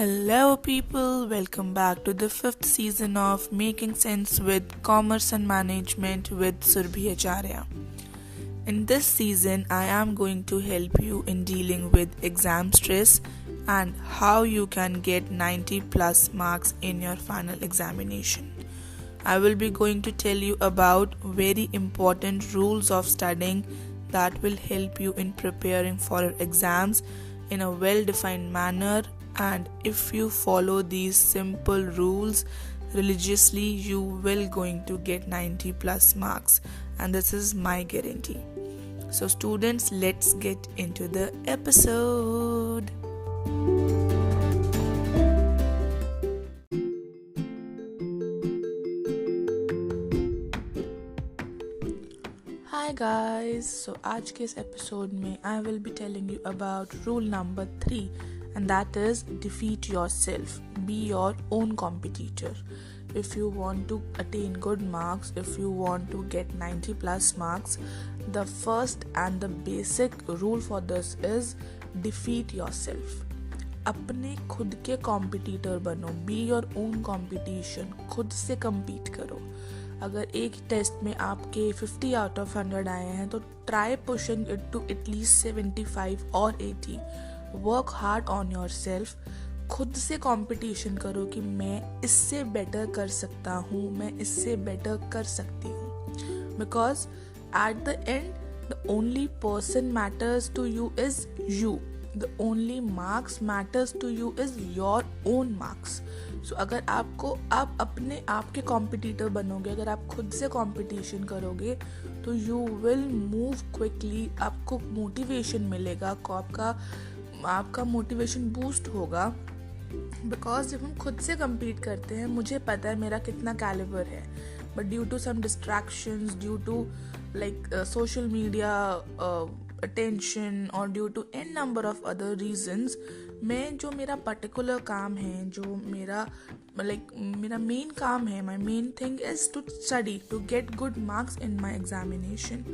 Hello, people. Welcome back to the fifth season of Making Sense with Commerce and Management with Surbhi Acharya. In this season, I am going to help you in dealing with exam stress and how you can get 90 plus marks in your final examination. I will be going to tell you about very important rules of studying that will help you in preparing for your exams in a well-defined manner, and if you follow these simple rules religiously, you will going to get 90 plus marks, and this is my guarantee. So students, let's get into the episode. Hi guys, so आज के इस episode में I will be telling you about rule number 3, and that is defeat yourself. Be your own competitor. If you want to attain good marks, if you want to get 90 plus marks, the first and the basic rule for this is defeat yourself. अपने खुद के competitor बनो. Be your own competition. खुद से compete करो. अगर एक test में आपके 50 out of 100 आए हैं तो try pushing it to at least 75 और 80. Work hard on yourself. खुद से कंपटीशन करो कि मैं इससे बेटर कर सकता हूँ, मैं इससे बेटर कर सकती हूँ. Because at the end, the only person matters to you is you. The only marks matters to you is your own marks. So अगर आप अपने आप के कॉम्पिटिटर बनोगे, अगर आप खुद से कंपटीशन करोगे तो you will move quickly. आपको मोटिवेशन मिलेगा, आपका मोटिवेशन बूस्ट होगा. बिकॉज जब हम खुद से compete करते हैं, मुझे पता है मेरा कितना कैलिबर है, but due to some distractions, due to social media attention और due to an number of other reasons, मैं जो मेरा पर्टिकुलर काम है, जो मेरा मेन काम है, my main thing is to study to get good marks in my examination,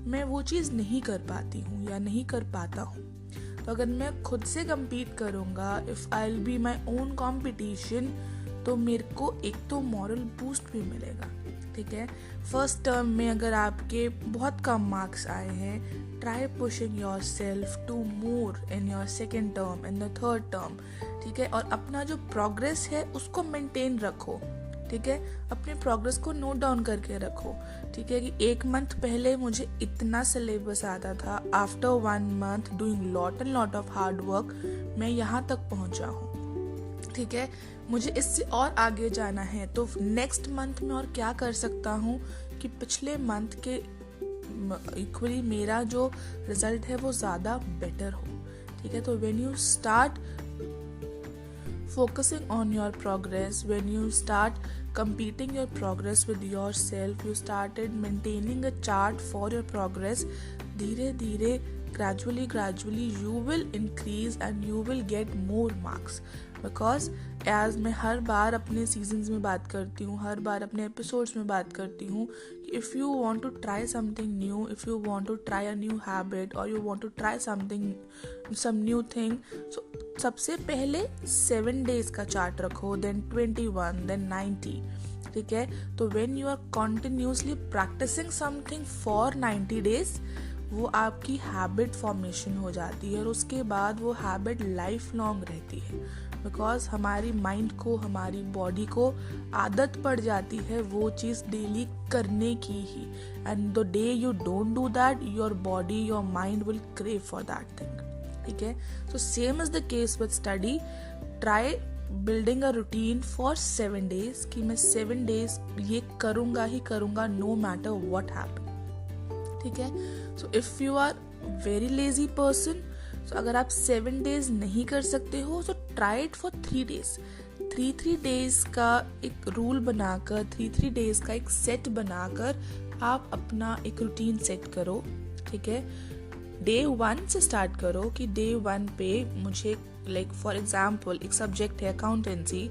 मैं वो चीज़ नहीं कर पाती हूँ या नहीं कर पाता हूँ. तो अगर मैं खुद से compete करूँगा, if I will be my own competition, तो मेरे को एक तो मॉरल बूस्ट भी मिलेगा. ठीक है, फर्स्ट टर्म में अगर आपके बहुत कम मार्क्स आए हैं, try pushing yourself to more in your second term, in the third term. ठीक है, और अपना जो प्रोग्रेस है उसको मेंटेन रखो. ठीक है, अपने प्रोग्रेस को नोट डाउन करके रखो. ठीक है, कि एक मंथ पहले मुझे इतना सिलेबस आता था, after 1 month doing lot of hard work मैं यहाँ तक पहुँचा हूँ. ठीक है, मुझे इससे और आगे जाना है, तो नेक्स्ट मंथ में और क्या कर सकता हूँ कि पिछले मंथ के इक्वली मेरा जो रिजल्ट है वो ज़्यादा बेटर हो. ठीक है, तो when you start focusing on your progress, when you start competing your progress with yourself, you started maintaining a chart for your progress, धीरे धीरे gradually you will increase and you will get more marks. Because as मैं हर बार अपने seasons में बात करती हूँ, हर बार अपने episodes में बात करती हूँ, if you want to try something new, if you want to try a new habit or you want to try some new thing, so सबसे पहले 7 days का चार्ट रखो, then 21, then 90. ठीक है, तो when you are continuously practicing something for 90 days, वो आपकी habit formation हो जाती है और उसके बाद वो हैबिट लाइफ लॉन्ग रहती है. बिकॉज हमारी माइंड को, हमारी बॉडी को आदत पड़ जाती है वो चीज़ डेली करने की ही. And the day you don't do that, your body, your mind will crave for that thing. ठीक है, so same is the case with study. Try building a routine for 7 days कि मैं 7 days ये करूँगा ही करूँगा, नो मैटर व्हाट हैपन. ठीक है, so if you are very lazy person, so अगर आप 7 days नहीं कर सकते हो, so try it for 3 days. 3 days का एक रूल बनाकर, 3 days का एक सेट बनाकर आप अपना एक रूटीन सेट करो. ठीक है, डे 1 से स्टार्ट करो कि डे 1 पे मुझे फॉर एग्जाम्पल एक सब्जेक्ट है अकाउंटेंसी,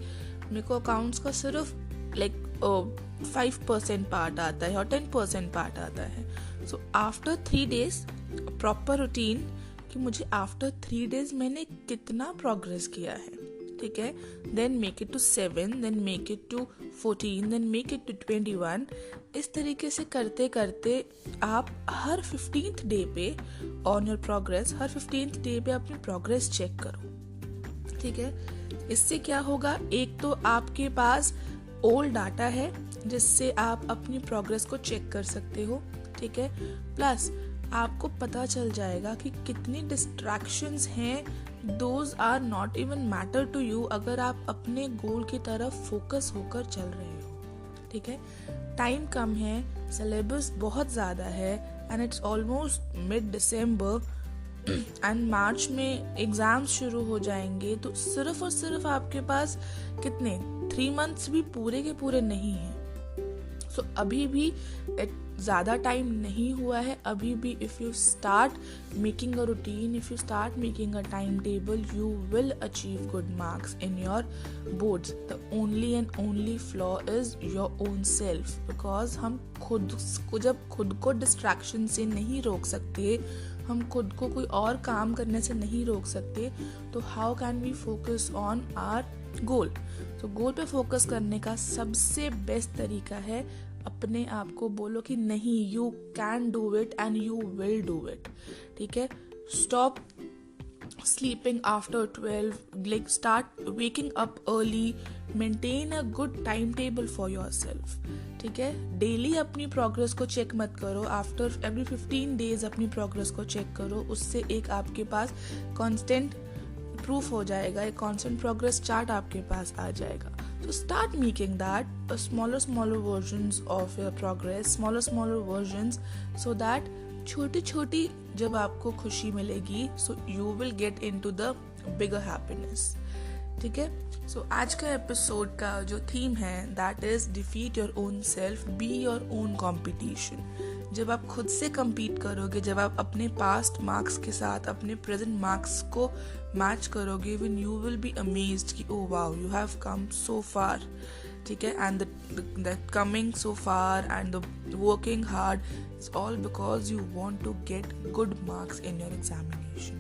मेरे को अकाउंट्स का सिर्फ 5% पार्ट आता है और 10% पार्ट आता है. So after 3 days proper routine कि मुझे आफ्टर 3 days मैंने कितना प्रोग्रेस किया है. ठीक है, then make it to 7, then make it to 14, then make it to 21। इस तरीके से करते करते आप हर 15th डे पे ऑन योर प्रोग्रेस, हर 15th डे पे अपनी प्रोग्रेस चेक करो, ठीक है। इससे क्या होगा, एक तो आपके पास ओल्ड डाटा है जिससे आप अपनी प्रोग्रेस को चेक कर सकते हो, ठीक है। प्लस आपको पता चल जाएगा कि कितनी डिस्ट्रैक्शंस हैं, those are not even matter to you अगर आप अपने गोल की तरफ फोकस होकर चल रहे हो, ठीक है। टाइम कम है, सिलेबस बहुत ज़्यादा है and it's almost mid December and March में एग्जाम्स शुरू हो जाएंगे, तो सिर्फ और सिर्फ आपके पास कितने 3 months भी पूरे के पूरे नहीं हैं। सो अभी भी ज़्यादा टाइम नहीं हुआ है, अभी भी if you start making a routine, if you start making a time table, you will achieve good marks in your boards. The only and only flaw is your own self, because हम जब खुद को distraction से नहीं रोक सकते, हम खुद को कोई और काम करने से नहीं रोक सकते, तो how can we focus on our goal. तो गोल पे फोकस करने का सबसे बेस्ट तरीका है अपने आप को बोलो कि नहीं, you can do it and you will do it, ठीक है। Stop sleeping after 12, like start waking up early, maintain a good timetable for yourself, ठीक है। डेली अपनी प्रोग्रेस को चेक मत करो, आफ्टर एवरी 15 days अपनी प्रोग्रेस को चेक करो, उससे एक आपके पास कांस्टेंट प्रूफ हो जाएगा, एक कांस्टेंट प्रोग्रेस चार्ट आपके पास आ जाएगा। So start making that smaller versions of your progress, smaller versions, so that छोटी जब आपको खुशी मिलेगी, so you will get into the bigger happiness, ठीक है। सो आज का एपिसोड का जो थीम है that is defeat your own self, B your own competition. जब आप खुद से compete करोगे, जब आप अपने पास्ट मार्क्स के साथ अपने प्रेजेंट मार्क्स को मैच करोगे, when you will be amazed कि oh wow, you have come so far, ठीक है। and the coming so far and the working hard is all because you want to get good marks in your examination,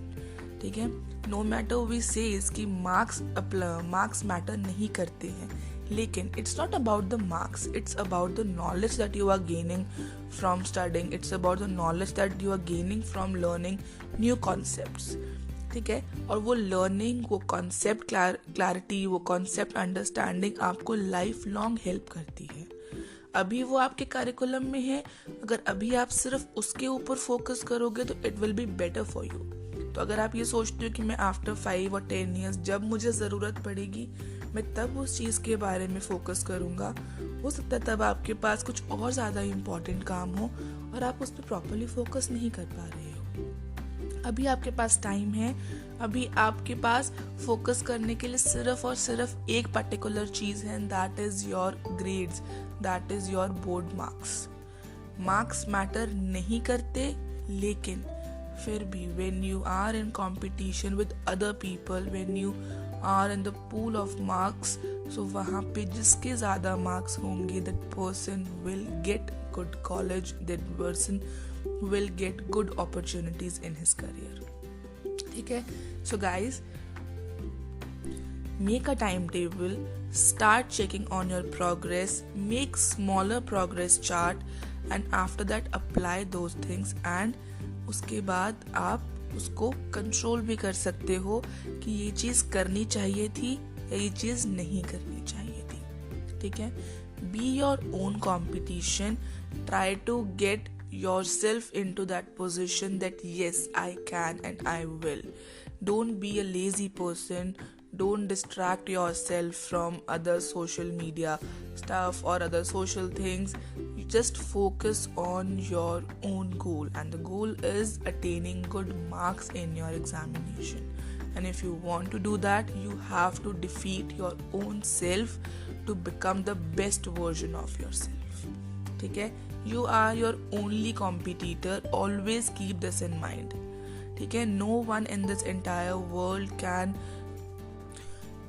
ठीक है। no matter we say कि marks matter नहीं करते हैं, लेकिन it's not about the marks, it's about the knowledge that you are gaining from studying, it's about the knowledge that you are gaining from learning new concepts, ठीक है। और वो learning, वो कॉन्सेप्ट क्लैरिटी, वो कॉन्सेप्ट अंडरस्टैंडिंग आपको life long help करती है। अभी वो आपके करिकुलम में है, अगर अभी आप सिर्फ उसके ऊपर फोकस करोगे तो it will be better for you. तो अगर आप ये सोचते हो कि मैं आफ्टर 5 और 10 years जब मुझे ज़रूरत पड़ेगी मैं तब उस चीज़ के बारे में फोकस करूँगा, हो सकता है तब आपके पास कुछ और ज़्यादा इम्पॉर्टेंट काम हो और आप उस पर प्रॉपरली फोकस नहीं कर पा रहे हो। अभी आपके पास टाइम है, अभी आपके पास फोकस करने के लिए सिर्फ और सिर्फ एक पर्टिकुलर चीज़ है, that is your grades, that is your board marks. Marks matter नहीं करते, लेकिन फिर भी when you are in competition with other people, when you are in the pool of marks, so वहाँ पे जिसके ज़्यादा मार्क्स होंगे that person will get good college, that person will get good opportunities in his career, ठीक है। So guys, make a timetable, start checking on your progress, make smaller progress chart, and after that apply those things, and उसके बाद आप उसको control भी कर सकते हो कि ये चीज़ करनी चाहिए थी या ये चीज़ नहीं करनी चाहिए थी, ठीक है। Be your own competition, try to get yourself into that position that yes, I can and I will. Don't be a lazy person, don't distract yourself from other social media stuff or other social things. You just focus on your own goal, and the goal is attaining good marks in your examination. And if you want to do that, you have to defeat your own self to become the best version of yourself, ठीक है। You are your only competitor, always keep this in mind, ठीक है। No one in this entire world can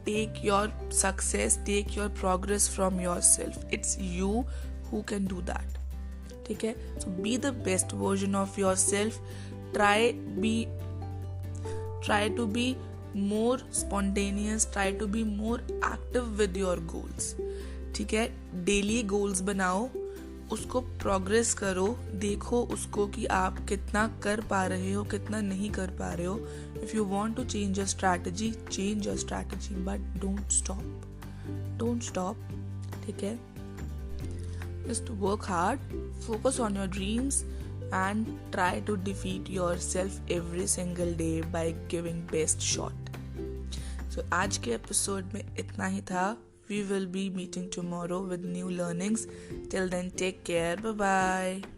take your success, take your progress from yourself. It's you who can do that, ठीक है। So be the best version of yourself. Try to be more spontaneous, try to be more active with your goals. ठीक है, daily goals बनाओ, उसको progress करो, देखो उसको कि आप कितना कर पा रहे हो, कितना नहीं कर पा रहे हो. If you want to change your strategy, change your strategy, but don't stop. ठीक है, just work hard, focus on your dreams and try to defeat yourself every single day by giving best shot. So आज के episode में इतना ही था. We will be meeting tomorrow with new learnings. Till then, take care. Bye bye.